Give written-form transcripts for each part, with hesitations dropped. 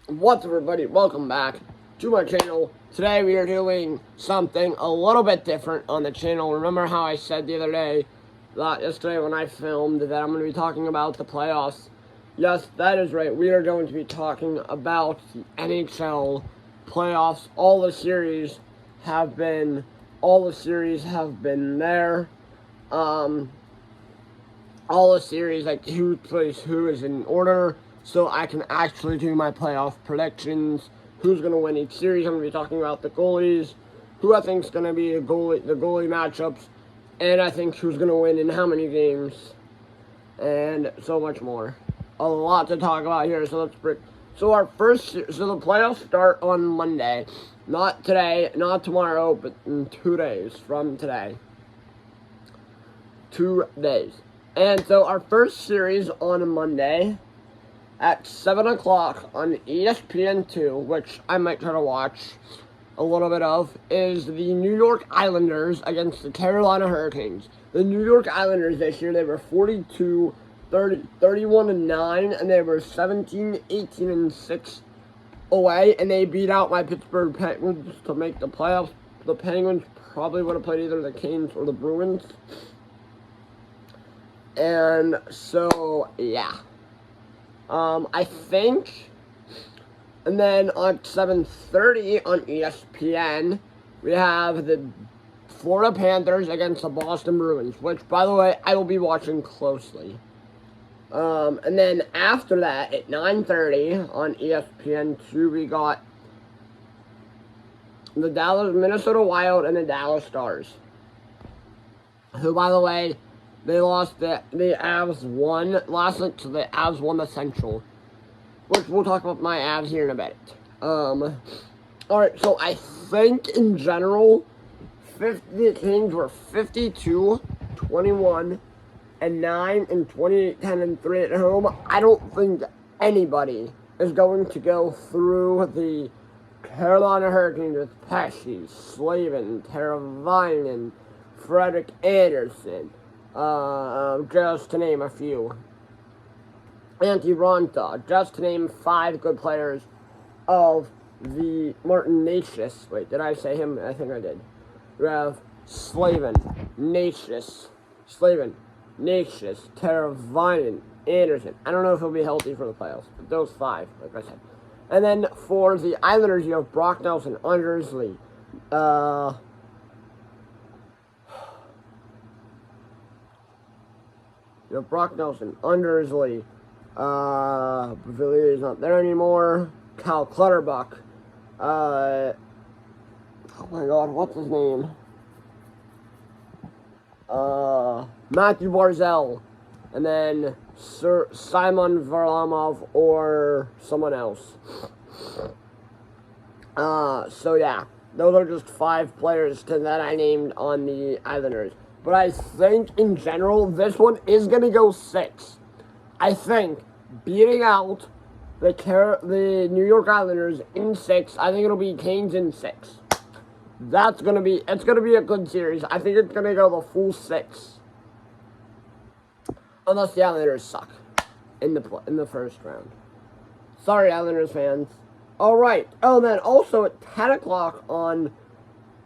What's up, everybody? Welcome back to my channel. Today we are doing something a little bit different on the channel. Remember how I said the other day, yesterday when I filmed, that I'm going to be talking about the playoffs? Yes, that is right. We are going to be talking about the NHL playoffs. All the series have been there. All the series, like who plays who, is in order, so I can actually do my playoff predictions. Who's going to win each series? I'm going to be talking about the goalies, who I think is going to be the goalie matchups, and I think who's going to win in how many games, and so much more. A lot to talk about here, so let's break. So the playoffs start on Monday, not today, not tomorrow, but in 2 days from today. 2 days. And so our first series on Monday at 7 o'clock on ESPN2, which I might try to watch a little bit of, is the New York Islanders against the Carolina Hurricanes. The New York Islanders this year, they were 31-9, and they were 17-18-6 away, and they beat out my Pittsburgh Penguins to make the playoffs. The Penguins probably would have played either the Canes or the Bruins. And so, yeah. I think, and then on 7:30 on ESPN, we have the Florida Panthers against the Boston Bruins, which, by the way, I will be watching closely. And then after that, at 9:30 on ESPN2, we got the Minnesota Wild and the Dallas Stars, who, by the way, they lost. The Avs won last night, so the Avs won the Central, which we'll talk about my Avs here in a bit. Alright, so I think in general, the Kings were 52-21 and 9 and 28-10-3 at home. I don't think anybody is going to go through the Carolina Hurricanes with Pesce, Slavin, Teravainen, Frederik Andersen. Just to name a few. Antti Raanta, just to name 5 good players of the Martin Necas. Wait, did I say him? I think I did. We have Slavin, Necas, Teravainen, Andersen. I don't know if he'll be healthy for the playoffs, but those 5, like I said. And then for the Islanders, you have Brock Nelson, Anders Lee, you have Brock Nelson, Anders Lee, Villiers not there anymore, Cal Clutterbuck, oh my god, what's his name? Matthew Barzal, and then Sir Simon Varlamov or someone else. So yeah, those are just 5 players that I named on the Islanders. But I think, in general, this one is going to go 6. I think beating out the New York Islanders in 6, I think it'll be Canes in 6. It's going to be a good series. I think it's going to go the full 6. Unless the Islanders suck in the first round. Sorry, Islanders fans. Alright. Oh, and then also at 10 o'clock on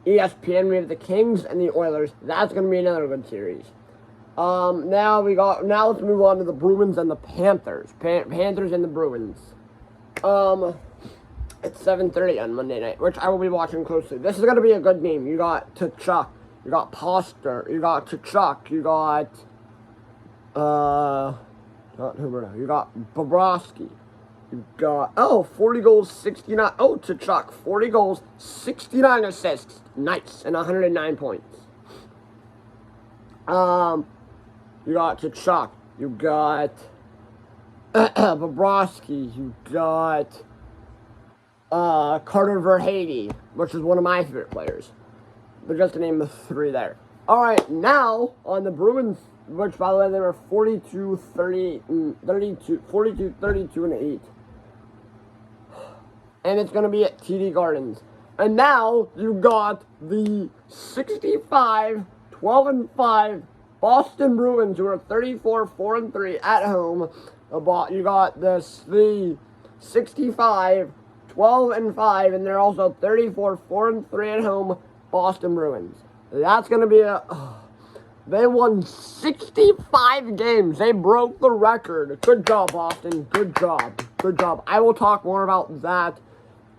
ESPN, we have the Kings and the Oilers. That's going to be another good series. Now let's move on to the Bruins and the Panthers. Panthers and the Bruins. It's 7:30 on Monday night, which I will be watching closely. This is going to be a good game. You got Tkachuk, you got Poster, you got Tkachuk, you got you got Bobrovsky. You got, 40 goals, 69, Tkachuk, 40 goals, 69 assists, nice, and 109 points. You got Tkachuk, you got Bobrovsky, you got Carter Verhaeghe, which is one of my favorite players. But just to name the 3 there. Alright, now, on the Bruins, which, by the way, they were 42-32-8. And it's going to be at TD Gardens. And now, you got the 65-12-5 Boston Bruins, who are 34-4-3 at home. You got the 65, 12-5, and they're also 34, 4-3 at home, Boston Bruins. That's going to be they won 65 games. They broke the record. Good job, Boston. Good job. Good job. I will talk more about that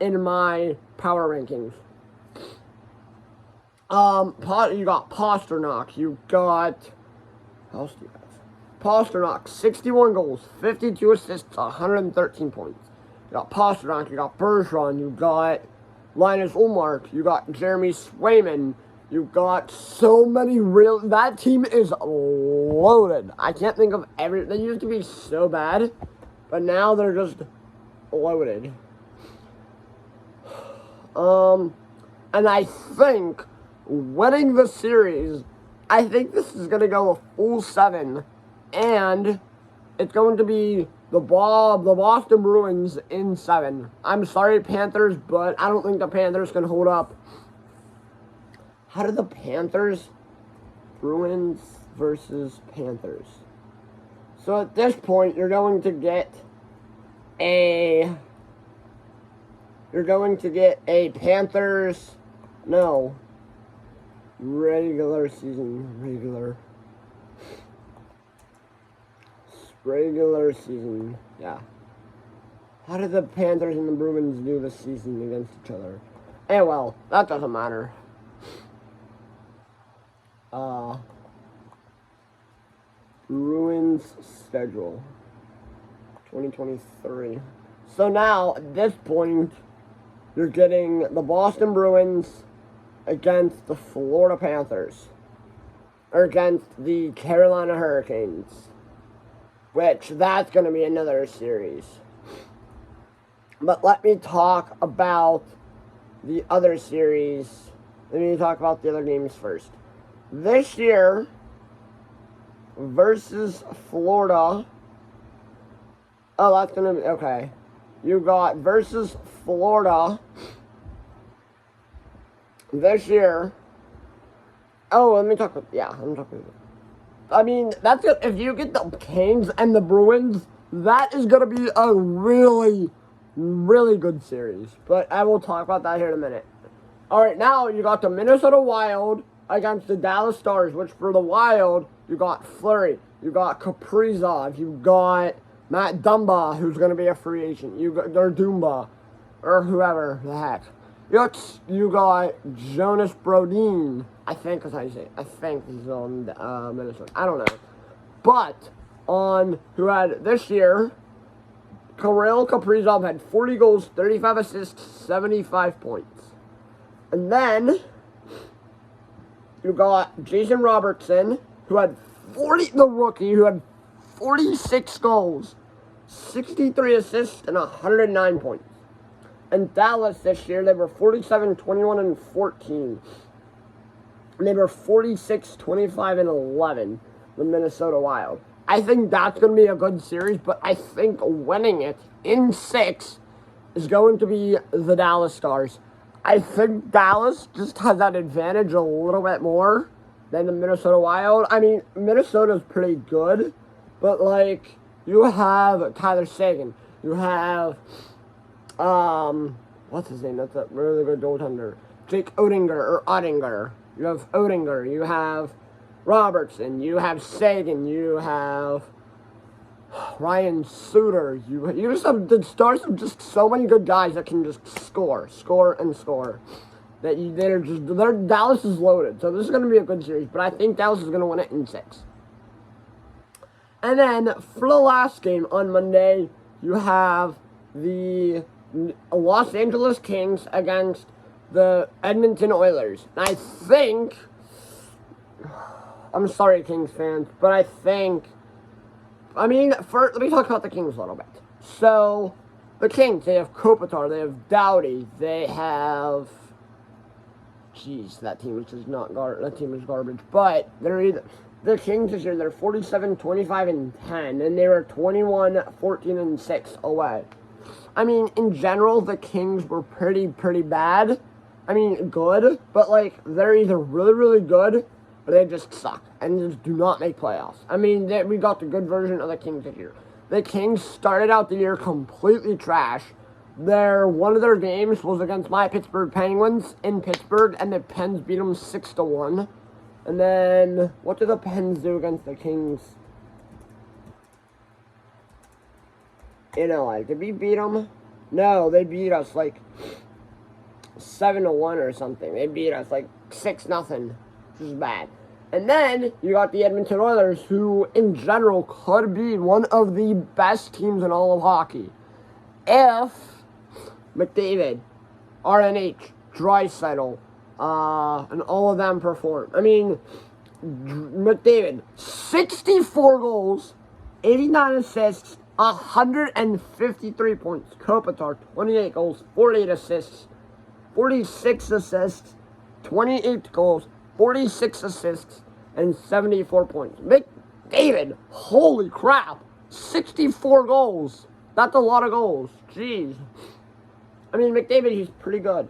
in my power rankings. You got Pasternak. You got... How else do you have? Pasternak, 61 goals, 52 assists, 113 points. You got Pasternak, you got Bergeron, you got Linus Ullmark, you got Jeremy Swayman, you got so many that team is loaded. I can't think of they used to be so bad, but now they're just loaded. And I think winning the series, I think this is going to go a full 7, and it's going to be the Boston Bruins in 7. I'm sorry, Panthers, but I don't think the Panthers can hold up. How did the Bruins versus Panthers? So at this point, you're going to get a Panthers, no, regular season, yeah. How did the Panthers and the Bruins do this season against each other? Well, that doesn't matter. Bruins schedule 2023. So now, at this point, you're getting the Boston Bruins against the Florida Panthers, or against the Carolina Hurricanes, which that's going to be another series. But let me talk about the other series. Let me talk about the other games first. This year, versus Florida. Oh, that's going to be, okay. You got versus Florida this year. Oh, let me talk about, I mean, that's good. If you get the Canes and the Bruins, that is going to be a really, really good series. But I will talk about that here in a minute. Alright, now you got the Minnesota Wild against the Dallas Stars, which for the Wild, you got Fleury, you got Kaprizov, you got Matt Dumba, who's going to be a free agent, you got Dumba, or whoever the heck. You got Jonas Brodin, I think that's how you say it. I think he's on Minnesota. I don't know. But on who had this year, Kirill Kaprizov had 40 goals, 35 assists, 75 points. And then you got Jason Robertson, who had the rookie, who had 46 goals, 63 assists, and 109 points. And Dallas this year, they were 47, 21, and 14. And they were 46, 25, and 11, the Minnesota Wild. I think that's going to be a good series, but I think winning it in 6 is going to be the Dallas Stars. I think Dallas just has that advantage a little bit more than the Minnesota Wild. I mean, Minnesota's pretty good, but, like, you have Tyler Seguin. You have, what's his name? That's a really good goaltender. Jake Oettinger. You have Oettinger. You have Robertson. You have Seguin. You have Ryan Suter. You just have the Stars have just so many good guys that can just score. That Dallas is loaded. So this is going to be a good series, but I think Dallas is going to win it in 6. And then for the last game on Monday, you have the Los Angeles Kings against the Edmonton Oilers. And I think, I'm sorry, Kings fans, but let me talk about the Kings a little bit. So, the Kings, they have Kopitar, they have Doughty, they have, that team is garbage, but the Kings this year, they're 47, 25, and 10, and they were 21, 14, and 6 away. I mean, in general, the Kings were pretty bad. I mean, good, but, like, they're either really, really good, or they just suck, and just do not make playoffs. I mean, we got the good version of the Kings this year. the Kings started out the year completely trash. One of their games was against my Pittsburgh Penguins in Pittsburgh, and the Pens beat them 6-1. And then, what did the Pens do against the Kings? In LA. Did we beat them? No, they beat us like 7-1 or something. They beat us like 6-0, which is bad. And then you got the Edmonton Oilers, who in general could be one of the best teams in all of hockey if McDavid, RNH, Draisaitl, and all of them perform. I mean, McDavid, 64 goals, 89 assists, 153 points. Kopitar, 28 goals, 48 assists, 46 assists, 28 goals, 46 assists, and 74 points. McDavid, holy crap, 64 goals. That's a lot of goals. Jeez. I mean, McDavid, he's pretty good.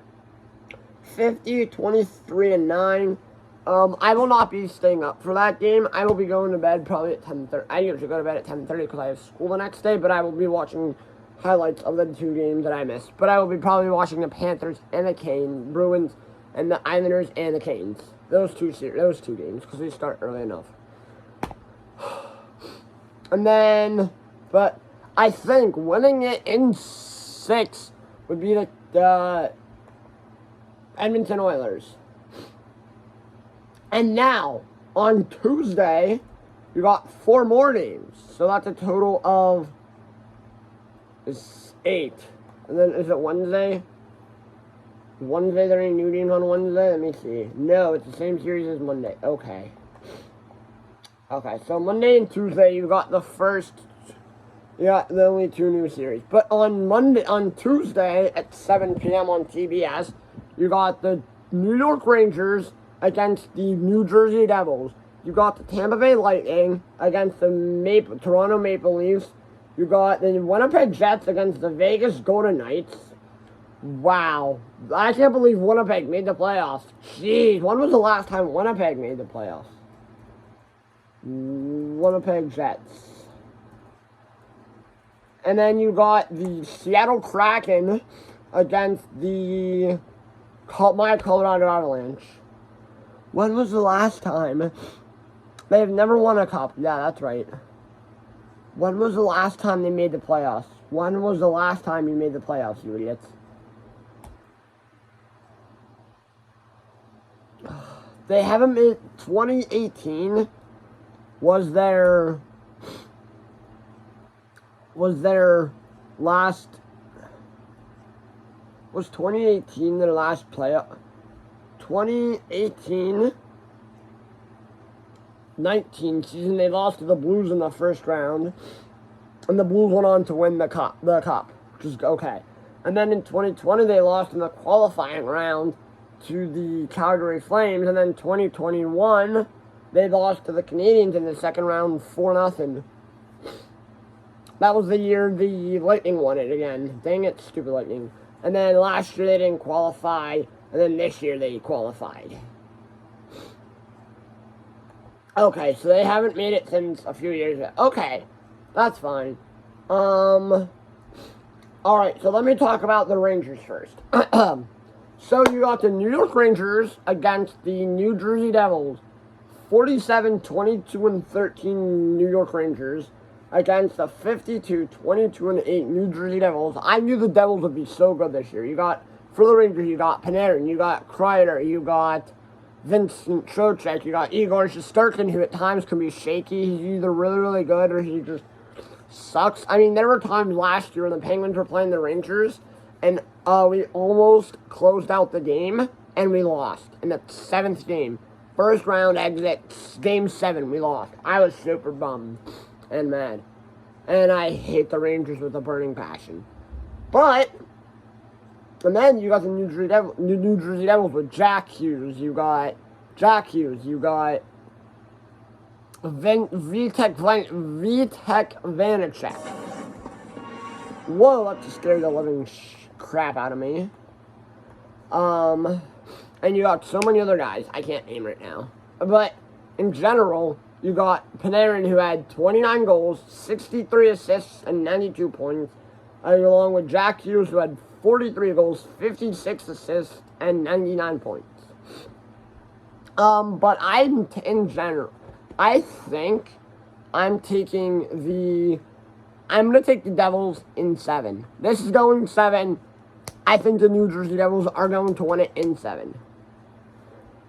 50, 23, and 9. I will not be staying up for that game. I will be going to bed probably at 10:30. I usually go to bed at 10:30 because I have school the next day, but I will be watching highlights of the 2 games that I missed. But I will be probably watching the Panthers and the Bruins, and the Islanders and the Canes. Those two games, because they start early enough. And then, but I think winning it in 6 would be the Edmonton Oilers. And now, on Tuesday, you got 4 more games. So that's a total of 8. And then, is it Wednesday? Wednesday, there are any new games on Wednesday? Let me see. No, it's the same series as Monday. Okay. Okay, so Monday and Tuesday, you got the only 2 new series. But on Tuesday at 7 p.m. on TBS, you got the New York Rangers against the New Jersey Devils. You got the Tampa Bay Lightning against the Toronto Maple Leafs. You got the Winnipeg Jets against the Vegas Golden Knights. Wow. I can't believe Winnipeg made the playoffs. Jeez, when was the last time Winnipeg made the playoffs? Winnipeg Jets. And then you got the Seattle Kraken against my Colorado Avalanche. When was the last time? They have never won a cup. Yeah, that's right. When was the last time they made the playoffs? When was the last time you made the playoffs, you idiots? They haven't made 2018 was their last. Was 2018 their last playoff? 2018-19 season, they lost to the Blues in the first round, and the Blues went on to win the cup, which is okay. And then in 2020, they lost in the qualifying round to the Calgary Flames, and then 2021, they lost to the Canadiens in the second round 4-0. That was the year the Lightning won it again. Dang it, stupid Lightning. And then last year they didn't qualify, and then this year they qualified. Okay, so they haven't made it since a few years ago. Okay, that's fine. Alright, so let me talk about the Rangers first. So you got the New York Rangers against the New Jersey Devils. 47, 22, and 13 New York Rangers against the 52, 22, and 8 New Jersey Devils. I knew the Devils would be so good this year. You got, for the Rangers, you got Panarin, you got Kreider, you got Vincent Trocheck, you got Igor Shesterkin, who at times can be shaky. He's either really, really good or he just sucks. I mean, there were times last year when the Penguins were playing the Rangers, and we almost closed out the game, and we lost in the 7th game. First round exit, game 7, we lost. I was super bummed and mad. And I hate the Rangers with a burning passion. But, and then you got the New Jersey Devils with Jack Hughes. You got Vitek Vanacek. Whoa, that just scared the living crap out of me. And you got so many other guys I can't name right now. But in general, you got Panarin, who had 29 goals, 63 assists, and 92 points, along with Jack Hughes, who had 43 goals, 56 assists, and 99 points. But in general, I think I'm going to take the Devils in 7. This is going 7. I think the New Jersey Devils are going to win it in 7.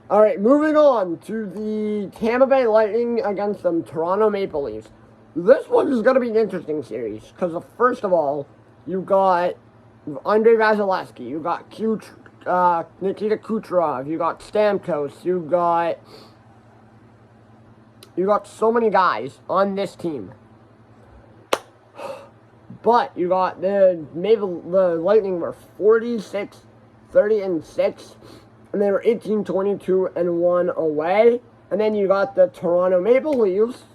All right, moving on to the Tampa Bay Lightning against the Toronto Maple Leafs. This one is going to be an interesting series because, first of all, you got Andrei Vasilevsky, you got Nikita Kucherov, you got Stamkos, you got so many guys on this team. But you got the Lightning were 46, 30-6. And they were 18-22-1 away. And then you got the Toronto Maple Leafs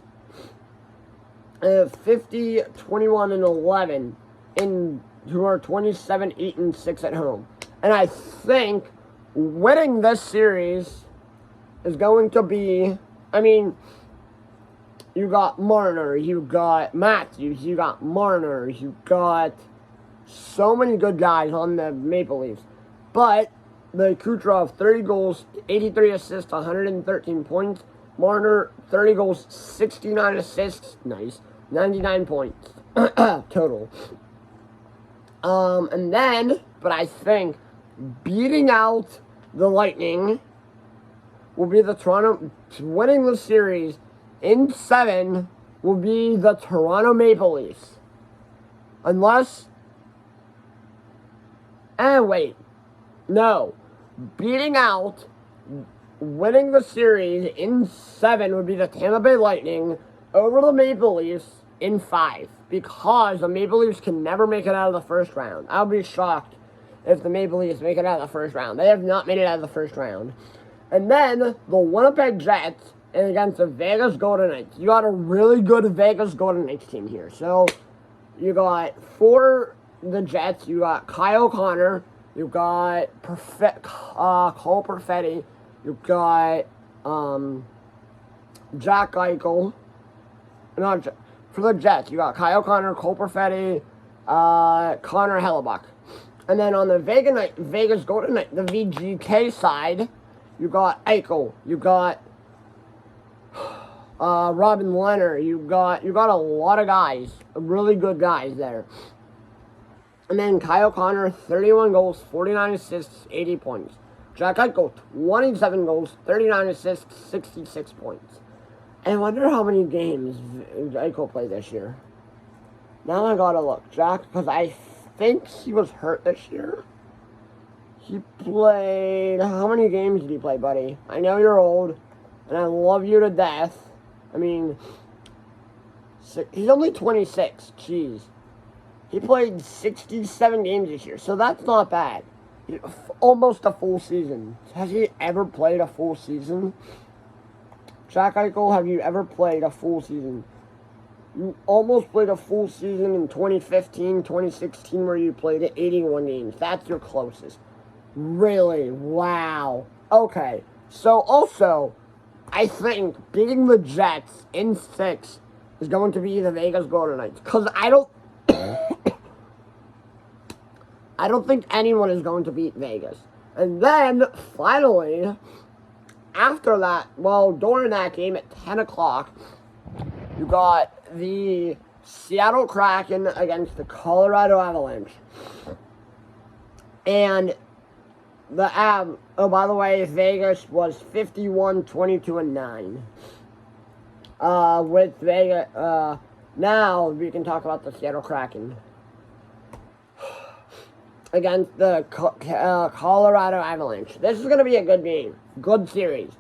50-21-11 who are 27-8-6 at home. And I think winning this series is going to be, you got Marner, you got Matthews, you got Marner, you got so many good guys on the Maple Leafs. But the Kucherov, 30 goals, 83 assists, 113 points. Marner, 30 goals, 69 assists, nice, 99 points total. But I think beating out the Lightning will be the Toronto, winning the series in 7 will be the Toronto Maple Leafs. Winning the series in 7 would be the Tampa Bay Lightning over the Maple Leafs in 5. Because the Maple Leafs can never make it out of the first round. I'll be shocked if the Maple Leafs make it out of the first round. They have not made it out of the first round. And then the Winnipeg Jets against the Vegas Golden Knights. You got a really good Vegas Golden Knights team here. So you got, for the Jets, you got Kyle Connor, you got Cole Perfetti, you got Jack Eichel. For the Jets, you got Kyle Connor, Cole Perfetti, Connor Hellebuck. And then on the Vegas Golden Knights, the VGK side, you got Eichel, you got Robin Leonard, you got a lot of guys, really good guys there. And then Kyle Connor, 31 goals, 49 assists, 80 points. Jack Eichel, 27 goals, 39 assists, 66 points. And I wonder how many games Eichel played this year. Now I gotta look, Jack, because I think he was hurt this year. He played, how many games did he play, buddy? I know you're old, and I love you to death. He's only 26, jeez. He played 67 games this year, so that's not bad. Almost a full season. Has he ever played a full season? Jack Eichel, have you ever played a full season? You almost played a full season in 2015, 2016, where you played 81 games. That's your closest. Really? Wow. Okay. So, also, I think beating the Jets in 6 is going to be the Vegas Golden Knights. Because I don't think anyone is going to beat Vegas. And then, finally, after that, during that game at 10 o'clock, you got the Seattle Kraken against the Colorado Avalanche. And by the way, Vegas was 51-22-9. With Vegas, now we can talk about the Seattle Kraken against the Colorado Avalanche. This is going to be a good game. Good series.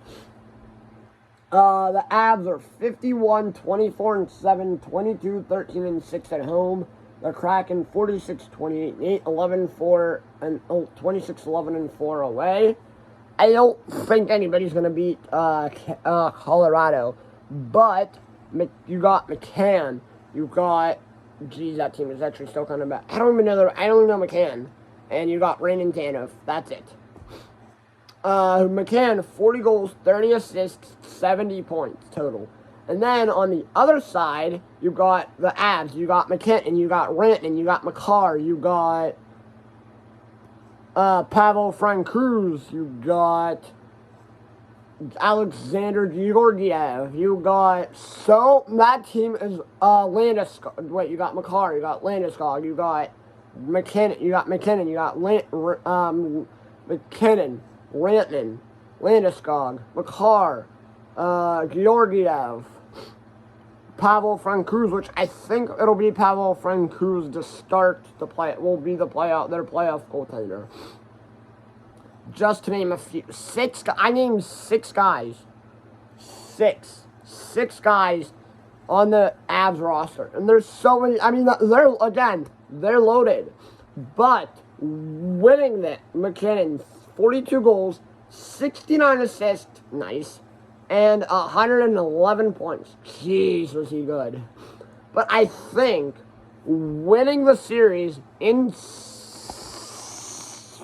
The Avs are 51-24-7, 22-13-6 at home. The Kraken 46-28-8, 11-4, and 26-11-4 away. I don't think anybody's going to beat Colorado. But you got McCann. You got, that team is actually still kind of bad. I don't even know McCann. And you got Raymond Tanev. That's it. McCann, 40 goals, 30 assists, 70 points total. And then on the other side, you got the Avs. You got McKinnon. You got Rantanen. You got Makar. You got Pavel Francouz. You got Alexander Georgiev. You got that team is Landeskog. Wait, you got Makar. You got Landeskog. You got McKinnon. You got McKinnon. You got McKinnon, Rantanen, Landeskog, Makar, Georgiev, Pavel Francouz, which I think it'll be Pavel Francouz to start the play. Will be their playoff goaltender. Just to name a few. I named 6 guys. Six guys on the Avs roster. And there's so many. I mean, they're loaded. But winning that, McKinnon, 42 goals, 69 assists, nice, and 111 points. Jeez, was he good. But I think winning the series in 6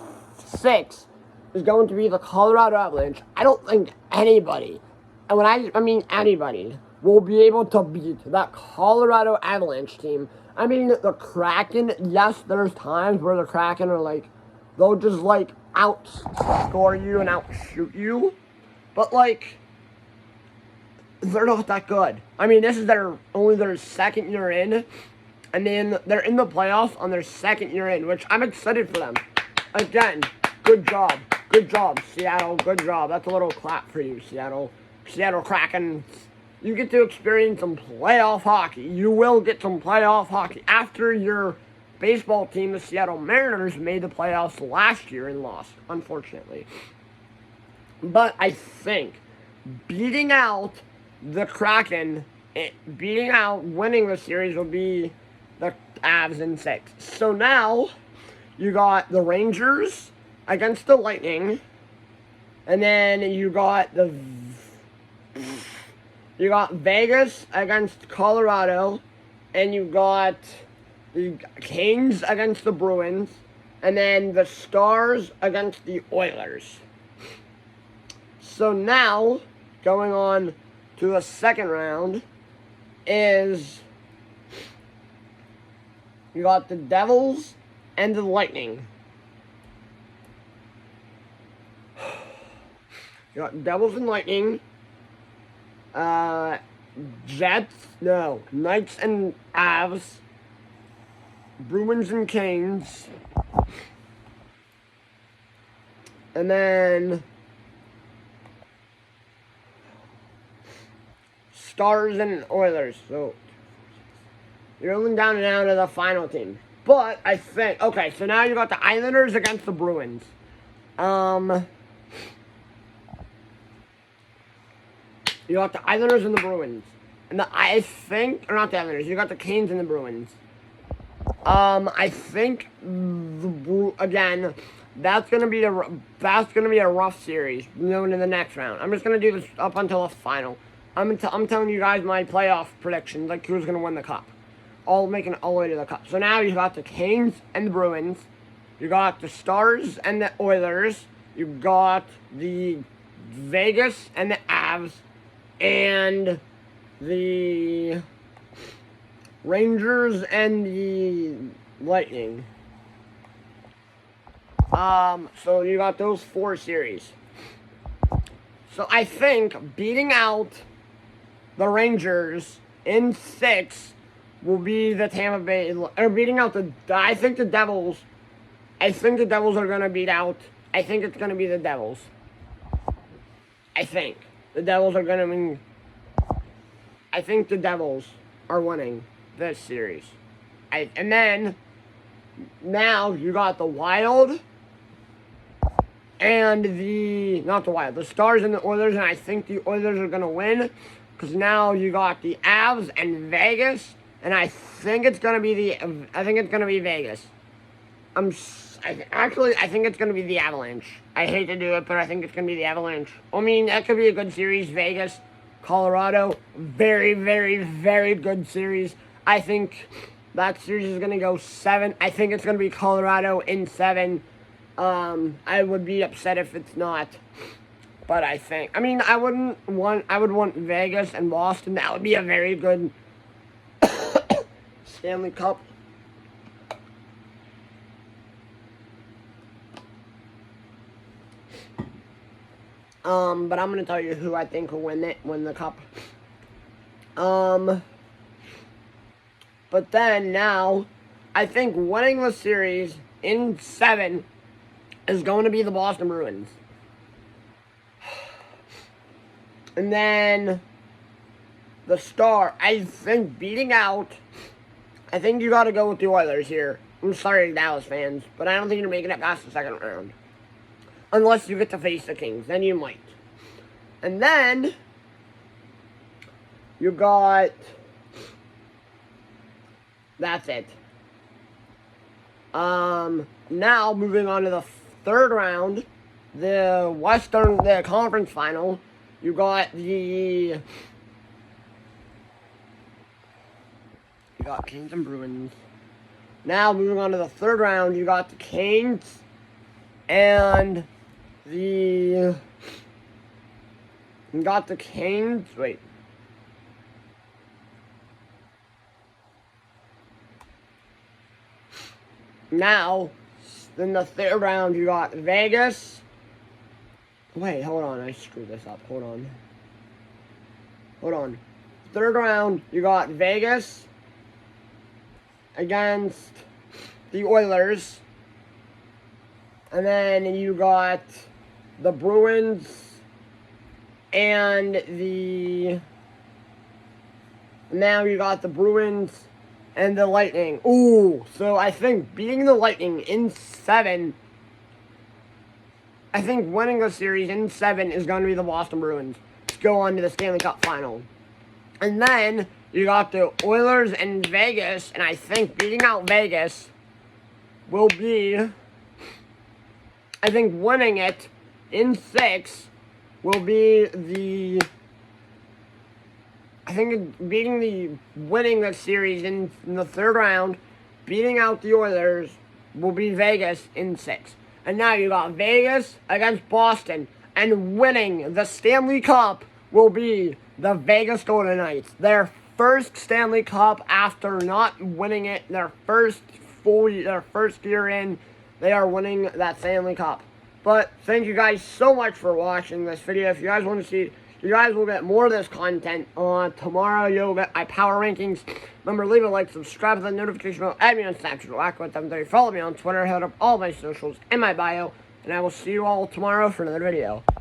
is going to be the Colorado Avalanche. I don't think anybody, and when I mean anybody, will be able to beat that Colorado Avalanche team. I mean, the Kraken, yes, there's times where the Kraken are like, they'll just like outscore you and outshoot you, but like, they're not that good. I mean, this is only their second year in, and then they're in the playoffs on their second year in, which I'm excited for them. Again, good job, Seattle, good job. That's a little clap for you, Seattle Kraken. You get to experience some playoff hockey. You will get some playoff hockey. After your baseball team, the Seattle Mariners, made the playoffs last year and lost, unfortunately. But I think beating out the Kraken, winning the series will be the Avs in 6. So now, you got the Rangers against the Lightning, and then you got Vegas against Colorado, and you got the Kings against the Bruins, and then the Stars against the Oilers. So now, going on to the second round, is you got the Devils and the Lightning. You got Devils and Lightning. Knights and Avs, Bruins and Canes, and then Stars and Oilers. So you're only down and down to the final team. But I think, okay, so now you got the Islanders against the Bruins. You got the Islanders and the Bruins. And not the Islanders. You got the Canes and the Bruins. I think, again, that's gonna be a rough series going in the next round. I'm just gonna do this up until the final. I'm telling you guys my playoff predictions, like who's gonna win the cup. Making it all the way to the cup. So now you got the Canes and the Bruins. You got the Stars and the Oilers. You got the Vegas and the Avs. And the Rangers and the Lightning. So you got those 4 series. So I think beating out the Rangers in 6 will be the Tampa Bay, or beating out I think the Devils are going to beat out, I think it's going to be the Devils. I think the Devils are winning this series. And then, now you got the Wild and the Stars and the Oilers, and I think the Oilers are going to win, because now you got the Avs and Vegas, and I think it's going to be Vegas. I think it's going to be the Avalanche. I hate to do it, but I think it's going to be the Avalanche. I mean, that could be a good series. Vegas, Colorado, very, very, very good series. I think that series is going to go 7. I think it's going to be Colorado in 7. I would be upset if it's not. But I mean, I would want Vegas and Boston. That would be a very good Stanley Cup. But I'm gonna tell you who I think will win the cup. But then now, I think winning the series in 7 is going to be the Boston Bruins. And then the Star, I think beating out, I think you got to go with the Oilers here. I'm sorry, Dallas fans, but I don't think you're making it past the second round. Unless you get to face the Kings, then you might. And then you got, that's it. Now moving on to the third round, the conference final. You got Kings and Bruins. Now moving on to the third round, you got the Kings and you got the Kings. Wait. Now, in the third round, you got Vegas. Wait, hold on. I screwed this up. Hold on. Third round, you got Vegas against the Oilers. And then you got the Bruins and now you got the Bruins and the Lightning. Ooh, so I think beating the Lightning in 7, I think winning the series in 7 is going to be the Boston Bruins to go on to the Stanley Cup final. And then you got the Oilers and Vegas, and I think beating out Vegas will be, I think winning it in 6 will be winning the series in the third round, beating out the Oilers will be Vegas in 6. And now you got Vegas against Boston, and winning the Stanley Cup will be the Vegas Golden Knights. Their first Stanley Cup after not winning it their first year in, they are winning that Stanley Cup. But thank you guys so much for watching this video. If you guys want to see, you guys will get more of this content tomorrow. You'll get my power rankings. Remember, leave a like, subscribe to the notification bell, add me on Snapchat, Lack730, follow me on Twitter, head up all my socials in my bio, and I will see you all tomorrow for another video.